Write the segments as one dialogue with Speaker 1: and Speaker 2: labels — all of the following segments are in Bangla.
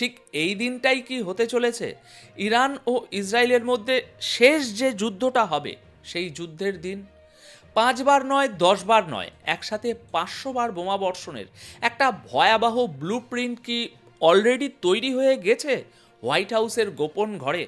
Speaker 1: ঠিক এই দিনটাই কি হতে চলেছে ইরান ও ইসরায়েলের মধ্যে শেষ যে যুদ্ধটা হবে সেই যুদ্ধের দিন? 5 বার নয়, 10 বার নয়, একসাথে 500 বার বোমা বর্ষণের একটা ভয়াবহ ব্লু প্রিন্ট কি অলরেডি তৈরি হয়ে গেছে হোয়াইট হাউসের গোপন ঘরে?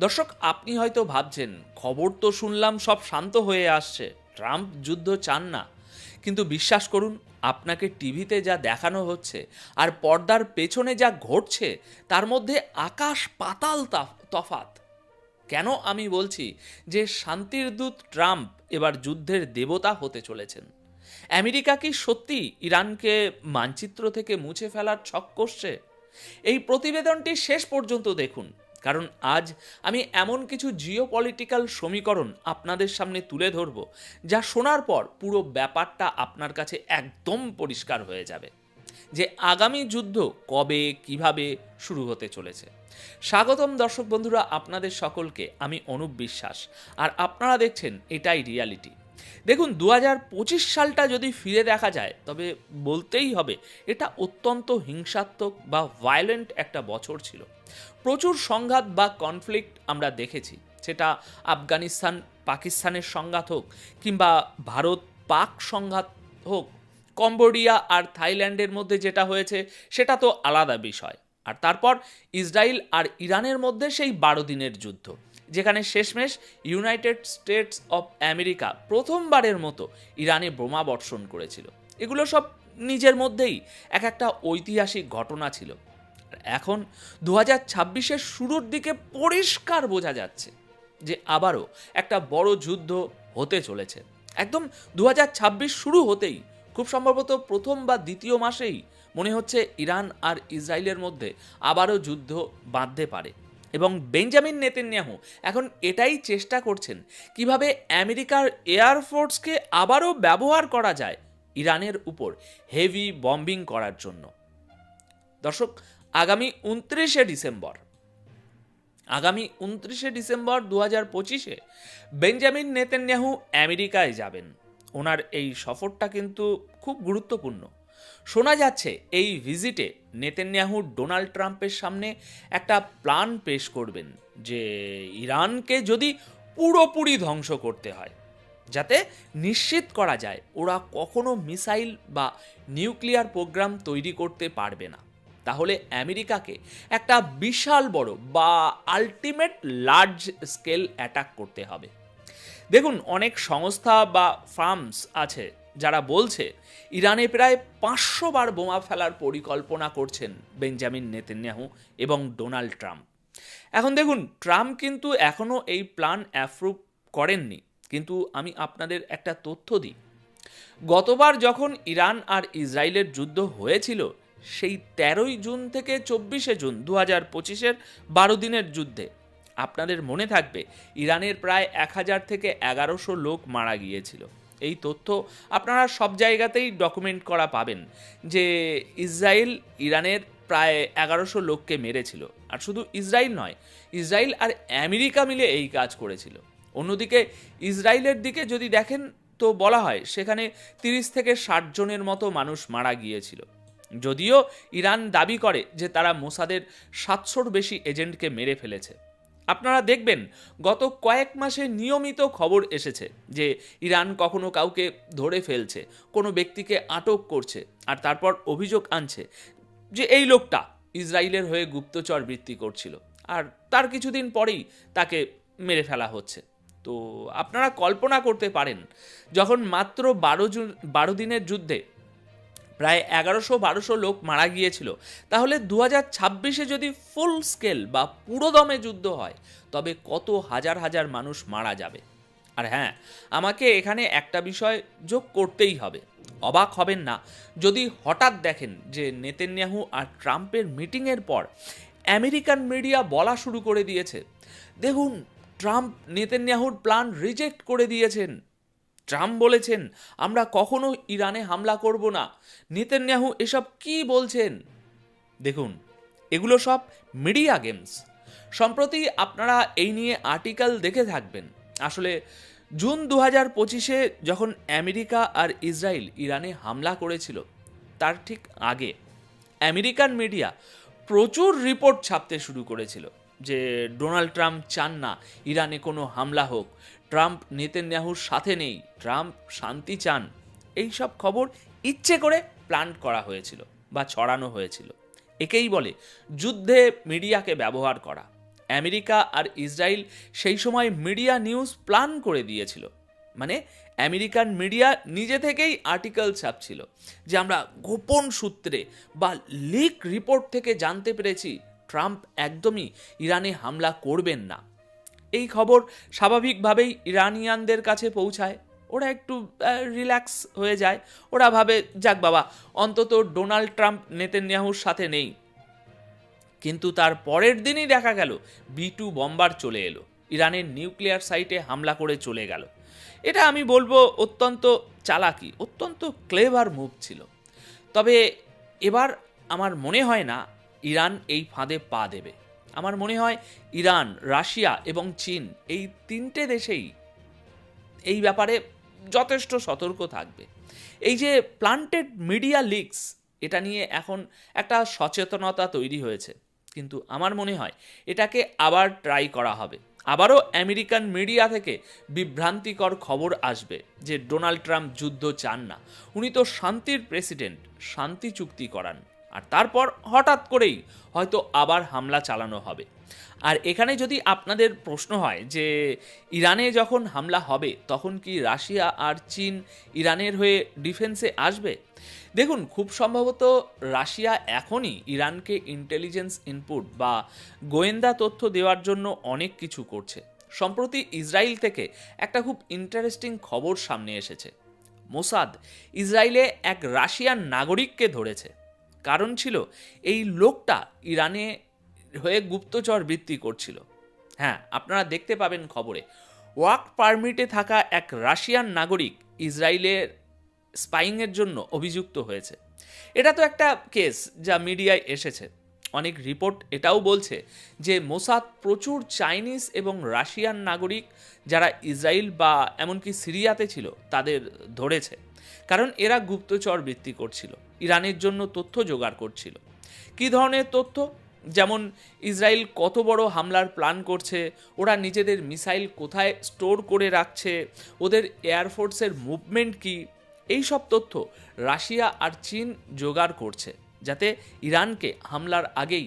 Speaker 1: দর্শক, আপনি হয়তো ভাবছেন খবর তো শুনলাম সব শান্ত হয়ে আসছে, ট্রাম্প যুদ্ধ চান না। কিন্তু বিশ্বাস করুন, আপনাকে টিভিতে যা দেখানো হচ্ছে আর পর্দার পেছনে যা ঘটছে তার মধ্যে আকাশ পাতাল তফাত। কেন আমি বলছি যে শান্তির দূত ট্রাম্প এবার যুদ্ধের দেবতা হতে চলেছেন? আমেরিকা কি সত্যি ইরানকে মানচিত্র থেকে মুছে ফেলার ছক কষছে? এই প্রতিবেদনটি শেষ পর্যন্ত দেখুন, কারণ আজ আমি এমন কিছু জিওপলিটিক্যাল সমীকরণ আপনাদের সামনে তুলে ধরব যা শোনার পর পুরো ব্যাপারটা আপনার কাছে একদম পরিষ্কার হয়ে যাবে যে আগামী যুদ্ধ কবে কিভাবে শুরু হতে চলেছে। স্বাগতম দর্শক বন্ধুরা, আপনাদের সকলকে। আমি অনুপ বিশ্বাস, আর আপনারা দেখছেন এটাই রিয়ালিটি। দেখুন, 2025 সালটা যদি ফিরে দেখা যায় তবে বলতেই হবে এটা অত্যন্ত হিংসাত্মক বা ভায়োলেন্ট একটা বছর ছিল। প্রচুর সংঘাত বা কনফ্লিক্ট আমরা দেখেছি, সেটা আফগানিস্তান পাকিস্তানের সংঘাত হোক কিংবা ভারত পাক সংঘাত হোক, কম্বোডিয়া আর থাইল্যান্ডের মধ্যে যেটা হয়েছে সেটা তো আলাদা বিষয়। আর তারপর ইসরায়েল আর ইরানের মধ্যে সেই 12 দিনের যুদ্ধ, যেখানে শেষমেশ ইউনাইটেড স্টেটস অফ আমেরিকা প্রথমবারের মতো ইরানে বোমা বর্ষণ করেছিল। এগুলো সব নিজের মধ্যেই একটা ঐতিহাসিক ঘটনা ছিল। এখন 2026-এর শুরুর দিকে পরিষ্কার বোঝা যাচ্ছে যে আবারও একটা বড় যুদ্ধ হতে চলেছে। একদম 2026 শুরু হতেই, খুব সম্ভবত প্রথম বা দ্বিতীয় মাসেই মনে হচ্ছে ইরান আর ইসরায়েলের মধ্যে আবারও যুদ্ধ বাঁধতে পারে। এবং বেঞ্জামিন নেতানিয়াহু এখন এটাই চেষ্টা করছেন কিভাবে আমেরিকার এয়ারফোর্সকে আবারও ব্যবহার করা যায় ইরানের উপর হেভি বম্বিং করার জন্য। দর্শক, আগামী 29শে ডিসেম্বর 2025-এ বেঞ্জামিন নেতানিয়াহু আমেরিকায় যাবেন। ওনার এই সফরটা কিন্তু খুব গুরুত্বপূর্ণ। শোনা যাচ্ছে এই ভিজিটে নেতানিয়াহু ডোনাল্ড ট্রাম্পের সামনে একটা প্ল্যান পেশ করবেন যে ইরানকে যদি পুরোপুরি ধ্বংস করতে হয়, যাতে নিশ্চিত করা যায় ওরা কখনো মিসাইল বা নিউক্লিয়ার প্রোগ্রাম তৈরি করতে পারবে না। তাহলে আমেরিকাকে একটা বিশাল বড় বা আলটিমেট লার্জ স্কেল অ্যাটাক করতে হবে। দেখুন, অনেক সংস্থা বা ফার্মস আছে যারা বলছে ইরানে প্রায় 500 বার বোমা ফেলার পরিকল্পনা করছেন বেঞ্জামিন নেতানিয়াহু এবং ডোনাল্ড ট্রাম্প। এখন দেখুন, ট্রাম্প কিন্তু এখনও এই প্ল্যান অ্যাপ্রুভ করেননি, কিন্তু আমি আপনাদের একটা তথ্য দিই। গতবার যখন ইরান আর ইসরায়েলের যুদ্ধ হয়েছিল, সেই 13ই জুন থেকে 24শে জুন 2025-এর 12 দিনের যুদ্ধে আপনাদের মনে থাকবে ইরানের প্রায় 1000 থেকে 1100 লোক মারা গিয়েছিল। এই তথ্য আপনারা সব জায়গাতেই ডকুমেন্ট করা পাবেন যে ইসরায়েল ইরানের প্রায় 1100 লোককে মেরেছিল। আর শুধু ইসরায়েল নয়, ইসরায়েল আর আমেরিকা মিলে এই কাজ করেছিল। অন্যদিকে ইসরায়েলের দিকে যদি দেখেন তো বলা হয় সেখানে 30 থেকে 60 জনের মতো মানুষ মারা গিয়েছিল। যদিও ইরান দাবি করে যে তারা মোসাদের 700-র বেশি এজেন্টকে মেরে ফেলেছে। আপনারা দেখবেন গত কয়েক মাসে নিয়মিত খবর এসেছে যে ইরান কখনো কাউকে ধরে ফেলছে, কোনো ব্যক্তিকে আটক করছে, আর তারপর অভিযোগ আনছে যে এই লোকটা ইসরায়েলের হয়ে গুপ্তচর বৃত্তি করছিল, আর তার কিছুদিন পরেই তাকে মেরে ফেলা হচ্ছে। তো আপনারা কল্পনা করতে পারেন, যখন মাত্র 12 দিনের যুদ্ধে প্রায় 1100-1200 লোক মারা গিয়েছিল, তাহলে 2026-এ যদি ফুল স্কেল বা পুরোদমে যুদ্ধ হয় তবে কত হাজার হাজার মানুষ মারা যাবে। আর হ্যাঁ, আমাকে এখানে একটা বিষয় যোগ করতেই হবে। অবাক হবেন না যদি হঠাৎ দেখেন যে নেতানিয়াহু আর ট্রাম্পের মিটিংয়ের পর আমেরিকান মিডিয়া বলা শুরু করে দিয়েছে, দেখুন ট্রাম্প নেতানিয়াহুর প্ল্যান রিজেক্ট করে দিয়েছেন। ট্রাম্প বলেছেন আমরা কখনো ইরানে হামলা করব না। নেতানিয়াহু এসব কি বলছেন? দেখুন, এগুলো সব মিডিয়া গেমস। সম্প্রতি আপনারা এই নিয়ে আর্টিকেল দেখে থাকবেন। আসলে জুন 2025-এ যখন আমেরিকা আর ইসরায়েল ইরানে হামলা করেছিল, তার ঠিক আগে আমেরিকান মিডিয়া প্রচুর রিপোর্ট ছাপতে শুরু করেছিল যে ডোনাল্ড ট্রাম্প চান না ইরানে কোনো হামলা হোক, ট্রাম্প নেতানিয়াহুর সাথে নেই, ট্রাম্প শান্তি চান। এই সব খবর ইচ্ছে করে প্ল্যান করা হয়েছিল বা ছড়ানো হয়েছিল। একেই বলে যুদ্ধে মিডিয়াকে ব্যবহার করা। আমেরিকা আর ইসরায়েল সেই সময় মিডিয়া নিউজ প্ল্যান করে দিয়েছিল। মানে আমেরিকান মিডিয়া নিজে থেকেই আর্টিকেল ছাপছিল যে আমরা গোপন সূত্রে বা লিক রিপোর্ট থেকে জানতে পেরেছি ট্রাম্প একদমই ইরানে হামলা করবেন না। এই খবর স্বাভাবিকভাবেই ইরানিয়ানদের কাছে পৌঁছায়। ওরা একটু রিল্যাক্স হয়ে যায়। ওরা ভাবে যাক বাবা, অন্তত ডোনাল্ড ট্রাম্প নেতানিয়াহুর সাথে নেই। কিন্তু তার পরের দিনই দেখা গেল B-2 বম্বার চলে এলো, ইরানের নিউক্লিয়ার সাইটে হামলা করে চলে গেল। এটা আমি বলবো অত্যন্ত চালাকি, অত্যন্ত ক্লেভার মুভ ছিল। তবে এবার আমার মনে হয় না ইরান এই ফাঁদে পা দেবে। আমার মনে হয় ইরান, রাশিয়া এবং চীন এই তিনটে দেশেই এই ব্যাপারে যথেষ্ট সতর্ক থাকবে। এই যে প্লান্টেড মিডিয়া লিকস, এটা নিয়ে এখন একটা সচেতনতা তৈরি হয়েছে, কিন্তু আমার মনে হয় এটাকে আবার ট্রাই করা হবে। আবারও আমেরিকান মিডিয়া থেকে বিভ্রান্তিকর খবর আসবে যে ডোনাল্ড ট্রাম্প যুদ্ধ চান না, উনি তো শান্তির প্রেসিডেন্ট, শান্তি চুক্তি করান। আর তারপর হঠাৎ করেই হয়তো আবার হামলা চালানো হবে। আর এখানে যদি আপনাদের প্রশ্ন হয় যে ইরানে যখন হামলা হবে তখন কি রাশিয়া আর চীন ইরানের হয়ে ডিফেন্সে আসবে? দেখুন, খুব সম্ভবত রাশিয়া এখনই ইরানকে ইন্টেলিজেন্স ইনপুট বা গোয়েন্দা তথ্য দেওয়ার জন্য অনেক কিছু করছে। সম্প্রতি ইসরায়েল থেকে একটা খুব ইন্টারেস্টিং খবর সামনে এসেছে। মোসাদ ইসরায়েলে এক রাশিয়ান নাগরিককে ধরেছে। কারণ ছিল এই লোকটা ইরানে হয়ে গুপ্তচর বৃত্তি করছিল। হ্যাঁ, আপনারা দেখতে পাবেন খবরে, ওয়ার্ক পারমিটে থাকা এক রাশিয়ান নাগরিক ইসরায়েলের স্পাইংয়ের জন্য অভিযুক্ত হয়েছে। এটা তো একটা কেস যা মিডিয়ায় এসেছে। অনেক রিপোর্ট এটাও বলছে যে মোসাদ প্রচুর চাইনিজ এবং রাশিয়ান নাগরিক যারা ইসরায়েল বা এমনকি সিরিয়াতে ছিল তাদের ধরেছে, কারণ এরা গুপ্তচর বৃত্তি করছিল, ইরানের জন্য তথ্য জোগাড় করছিল। কী ধরনের তথ্য? যেমন ইসরায়েল কত বড় হামলার প্ল্যান করছে, ওরা নিজেদের মিসাইল কোথায় স্টোর করে রাখছে, ওদের এয়ারফোর্সের মুভমেন্ট কী, এই সব তথ্য রাশিয়া আর চীন জোগাড় করছে যাতে ইরানকে হামলার আগেই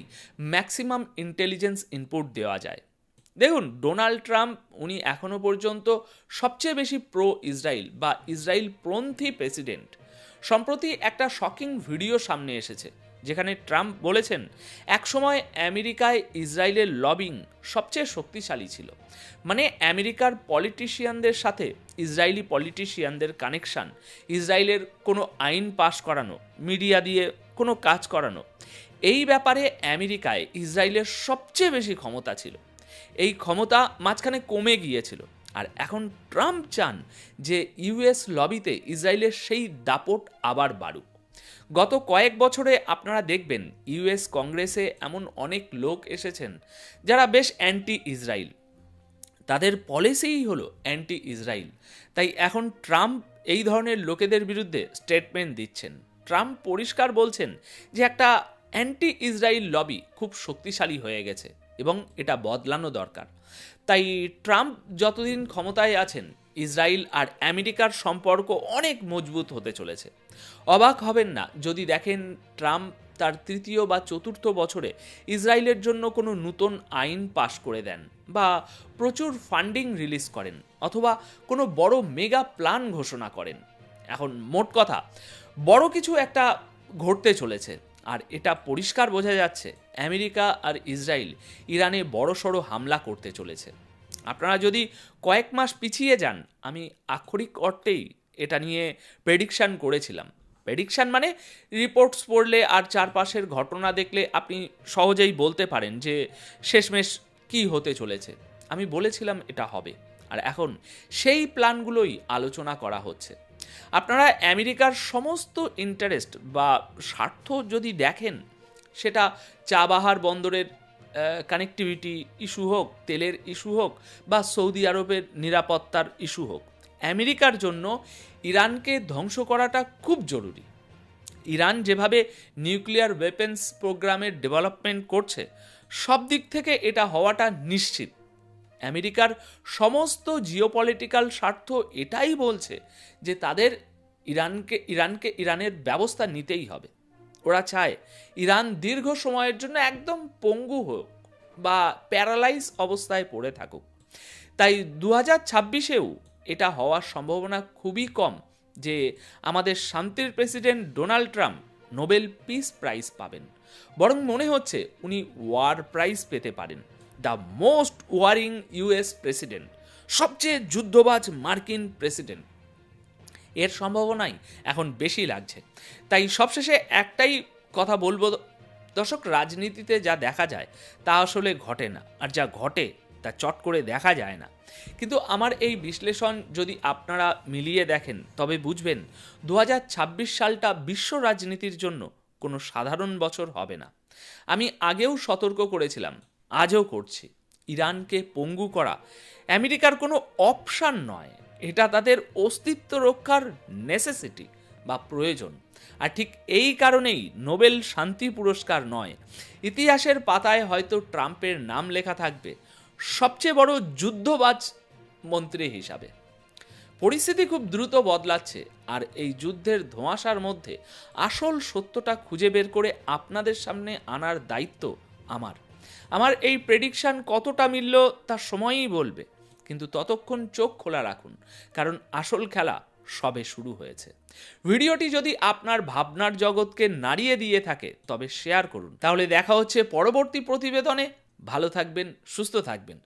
Speaker 1: ম্যাক্সিমাম ইন্টেলিজেন্স ইনপুট দেওয়া যায়। দেখুন, ডোনাল্ড ট্রাম্প উনি এখনও পর্যন্ত সবচেয়ে বেশি প্রো ইসরায়েল বা ইসরায়েল পন্থী প্রেসিডেন্ট। সম্প্রতি একটা শকিং ভিডিও সামনে এসেছে যেখানে ট্রাম্প বলেছেন একসময় আমেরিকায় ইসরায়েলের লবিং সবচেয়ে শক্তিশালী ছিল। মানে আমেরিকার পলিটিশিয়ানদের সাথে ইসরায়েলি পলিটিশিয়ানদের কানেকশান, ইসরায়েলের কোনো আইন পাশ করানো, মিডিয়া দিয়ে কোনো কাজ করানো, এই ব্যাপারে আমেরিকায় ইসরায়েলের সবচেয়ে বেশি ক্ষমতা ছিল। এই ক্ষমতা মাঝখানে কমে গিয়েছিল। আর এখন ট্রাম্প চান যে ইউএস লবিতে ইসরায়েলের সেই দাপট আবার বাড়ুক। গত কয়েক বছরে আপনারা দেখবেন ইউএস কংগ্রেসে এমন অনেক লোক এসেছেন যারা বেশ অ্যান্টি ইসরায়েল, তাদের পলিসিই হলো অ্যান্টি ইসরায়েল। তাই এখন ট্রাম্প এই ধরনের লোকেদের বিরুদ্ধে স্টেটমেন্ট দিচ্ছেন। ট্রাম্প পরিষ্কার বলছেন যে একটা অ্যান্টি ইসরায়েল লবি খুব শক্তিশালী হয়ে গেছে এবং এটা বদলানো দরকার। তাই ট্রাম্প যতদিন ক্ষমতায় আছেন ইসরায়েল আর আমেরিকার সম্পর্ক অনেক মজবুত হতে চলেছে। অবাক হবেন না যদি দেখেন ট্রাম্প তার তৃতীয় বা চতুর্থ বছরে ইসরায়েলের জন্য কোনো নতুন আইন পাশ করে দেন বা প্রচুর ফান্ডিং রিলিজ করেন অথবা কোনো বড় মেগা প্ল্যান ঘোষণা করেন। এখন মোট কথা বড় কিছু একটা ঘটতে চলেছে, আর এটা পরিষ্কার বোঝা যাচ্ছে আমেরিকা আর ইসরায়েল ইরানে বড়সড় হামলা করতে চলেছে। আপনারা যদি কয়েক মাস পিছিয়ে যান, আমি আক্ষরিক অর্থেই এটা নিয়ে প্রেডিকশান করেছিলাম। প্রেডিকশান মানে রিপোর্টস পড়লে আর চারপাশের ঘটনা দেখলে আপনি সহজেই বলতে পারেন যে শেষমেশ কী হতে চলেছে। আমি বলেছিলাম এটা হবে, আর এখন সেই প্ল্যানগুলোই আলোচনা করা হচ্ছে। আপনারা আমেরিকার সমস্ত ইন্টারেস্ট বা স্বার্থ যদি দেখেন, সেটা চাবাহার বন্দরের কানেক্টিভিটি ইস্যু হোক, তেলের ইস্যু হোক বা সৌদি আরবের নিরাপত্তার ইস্যু হোক, আমেরিকার জন্য ইরানকে ধ্বংস করাটা খুব জরুরি। ইরান যেভাবে নিউক্লিয়ার ওয়েপেন্স প্রোগ্রামের ডেভেলপমেন্ট করছে, সব দিক থেকে এটা হওয়াটা নিশ্চিত। আমেরিকার সমস্ত জিওপলিটিক্যাল স্বার্থ এটাই বলছে যে তাদের ইরানের ব্যবস্থা নিতেই হবে। ওরা চায় ইরান দীর্ঘ সময়ের জন্য একদম পঙ্গু হোক বা প্যারালাইজ অবস্থায় পড়ে থাকুক। তাই 2026-এও এটা হওয়ার সম্ভাবনা খুবই কম যে আমাদের শান্তির president Donald Trump Nobel peace prize পাবেন। বরং মনে হচ্ছে উনি ওয়ার প্রাইজ পেতে পারেন। The most warring US president, সবচেয়ে যুদ্ধবাজ মার্কিন প্রেসিডেন্ট, এর সম্ভাবনাই এখন বেশি লাগছে। তাই সবশেষে একটাই কথা বলবো, দর্শক, রাজনীতিতে যা দেখা যায় তা আসলে ঘটে না, আর যা ঘটে তা চট করে দেখা যায় না। কিন্তু আমার এই বিশ্লেষণ যদি আপনারা মিলিয়ে দেখেন তবে বুঝবেন 2026 সালটা বিশ্ব রাজনীতির জন্য কোনো সাধারণ বছর হবে না। আমি আগেও সতর্ক করেছিলাম, আজও করছি, ইরানকে পঙ্গু করা আমেরিকার কোনো অপশান নয়, এটা তাদের অস্তিত্ব রক্ষার নেসেসিটি বা প্রয়োজন। আর ঠিক এই কারণেই নোবেল শান্তি পুরস্কার নয়, ইতিহাসের পাতায় হয়তো ট্রাম্পের নাম লেখা থাকবে সবচেয়ে বড় যুদ্ধবাজ মন্ত্রী হিসাবে। পরিস্থিতি খুব দ্রুত বদলাচ্ছে, আর এই যুদ্ধের ধোঁয়াশার মধ্যে আসল সত্যটা খুঁজে বের করে আপনাদের সামনে আনার দায়িত্ব আমার এই প্রেডিকশন কতটা মিলল তা সময়ই বলবে। কিন্তু ততক্ষণ চোখ খোলা রাখুন, কারণ আসল খেলা সবে শুরু হয়েছে। ভিডিওটি যদি আপনার ভাবনার জগৎকে নাড়িয়ে দিয়ে থাকে তবে শেয়ার করুন। তাহলে দেখা হচ্ছে পরবর্তী প্রতিবেদনে। ভালো থাকবেন, সুস্থ থাকবেন।